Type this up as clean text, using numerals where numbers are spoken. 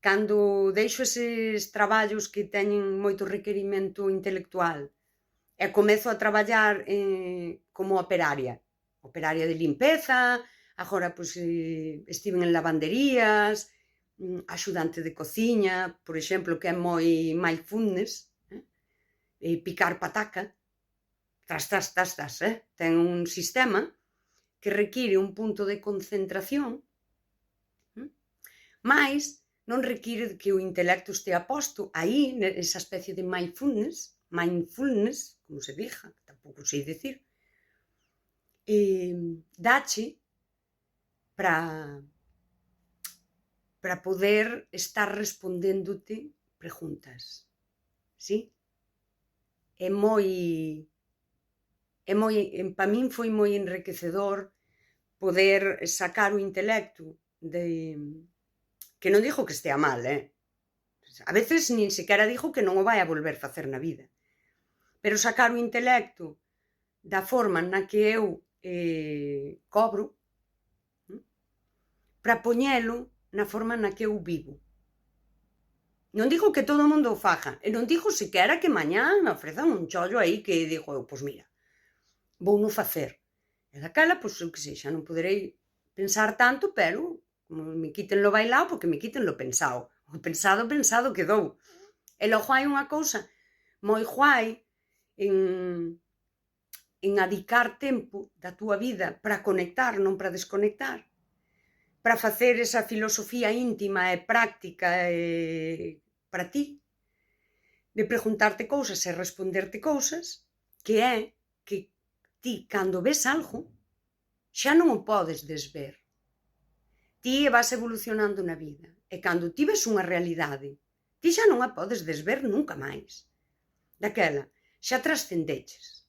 cando deixo eses traballos que teñen moito requerimento intelectual e comezo a traballar como operaria de limpeza, agora pois estiven en lavanderías, axudante de cociña, por exemplo, que é moi mindfulness, picar pataca, tras, ten un sistema que require un punto de concentración, mais non require que o intelecto estea posto aí, nesa especie de mindfulness, como se diga, tampouco sei dicir, dache para poder estar respondéndote preguntas, si? Para min foi moi enriquecedor poder sacar o intelecto que non digo que estea mal, a veces nin sequera digo que non o vai a volver facer na vida, pero sacar o intelecto da forma na que eu cobro para poñelo na forma na que eu vivo. Non digo que todo o mundo o faga, e non digo sequera que mañá me ofrezan un chollo aí que digo eu, pois mira, vou non facer. E daquela, pois eu que sei, xa non poderei pensar tanto, pero como me quiten lo bailao, porque me quiten lo pensado. O pensado quedou. E logo hai unha cousa moi guai en adicar tempo da túa vida para conectar, non para desconectar, para facer esa filosofía íntima e práctica para ti, de preguntarte cousas e responderte cousas, que é que ti, cando ves algo, xa non o podes desver. Ti vas evolucionando na vida, e cando ti ves unha realidade, ti xa non a podes desver nunca máis. Daquela, xa trascendeches.